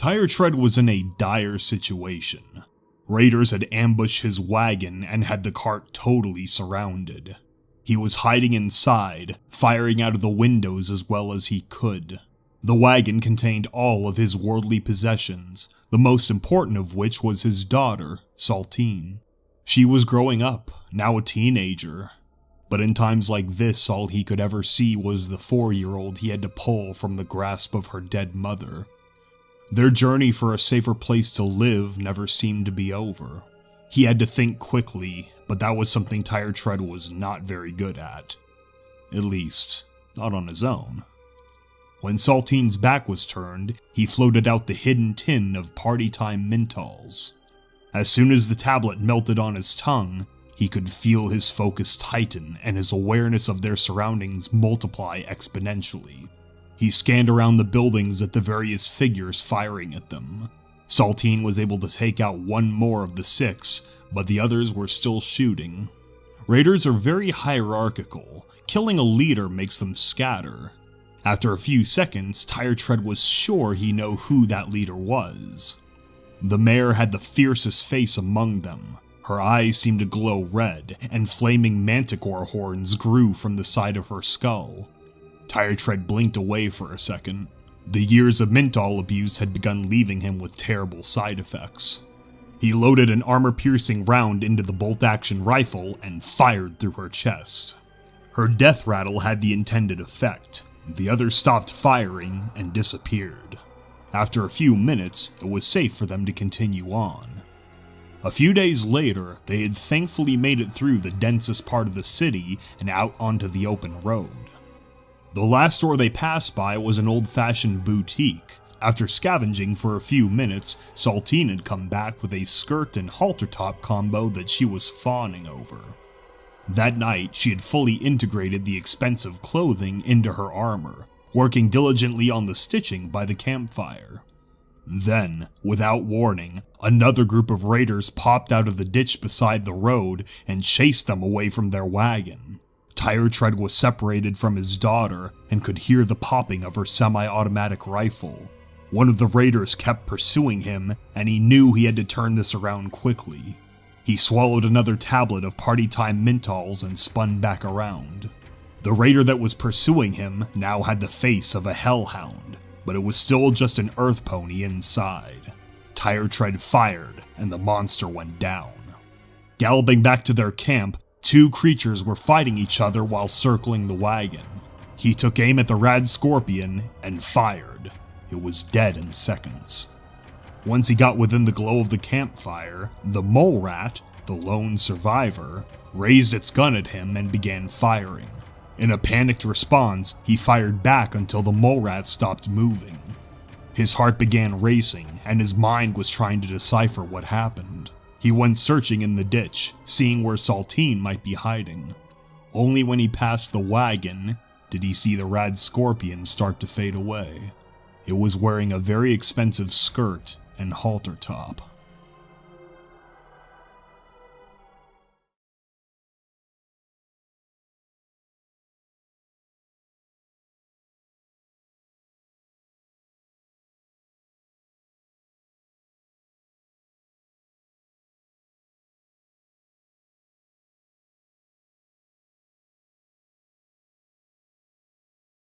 Tire Tread was in a dire situation. Raiders had ambushed his wagon and had the cart totally surrounded. He was hiding inside, firing out of the windows as well as he could. The wagon contained all of his worldly possessions, the most important of which was his daughter, Saltine. She was growing up, now a teenager. But in times like this, all he could ever see was the 4-year-old he had to pull from the grasp of her dead mother. Their journey for a safer place to live never seemed to be over. He had to think quickly, but that was something Tire Tread was not very good at. At least, not on his own. When Saltine's back was turned, he floated out the hidden tin of party time Mentols. As soon as the tablet melted on his tongue, he could feel his focus tighten and his awareness of their surroundings multiply exponentially. He scanned around the buildings at the various figures firing at them. Saltine was able to take out one more of the 6, but the others were still shooting. Raiders are very hierarchical. Killing a leader makes them scatter. After a few seconds, Tire Tread was sure he knew who that leader was. The mare had the fiercest face among them. Her eyes seemed to glow red, and flaming manticore horns grew from the side of her skull. Tire Tread blinked away for a second. The years of menthol abuse had begun leaving him with terrible side effects. He loaded an armor-piercing round into the bolt-action rifle and fired through her chest. Her death rattle had the intended effect. The others stopped firing and disappeared. After a few minutes, it was safe for them to continue on. A few days later, they had thankfully made it through the densest part of the city and out onto the open road. The last store they passed by was an old-fashioned boutique. After scavenging for a few minutes, Saltine had come back with a skirt and halter top combo that she was fawning over. That night, she had fully integrated the expensive clothing into her armor, working diligently on the stitching by the campfire. Then, without warning, another group of raiders popped out of the ditch beside the road and chased them away from their wagon. Tire Tread was separated from his daughter and could hear the popping of her semi-automatic rifle. One of the raiders kept pursuing him, and he knew he had to turn this around quickly. He swallowed another tablet of party time Mentols and spun back around. The raider that was pursuing him now had the face of a hellhound, but it was still just an earth pony inside. Tire Tread fired, and the monster went down. Galloping back to their camp, 2 creatures were fighting each other while circling the wagon. He took aim at the rad scorpion and fired. It was dead in seconds. Once he got within the glow of the campfire, the mole rat, the lone survivor, raised its gun at him and began firing. In a panicked response, he fired back until the mole rat stopped moving. His heart began racing, and his mind was trying to decipher what happened. He went searching in the ditch, seeing where Saltine might be hiding. Only when he passed the wagon did he see the rad scorpion start to fade away. It was wearing a very expensive skirt and halter top.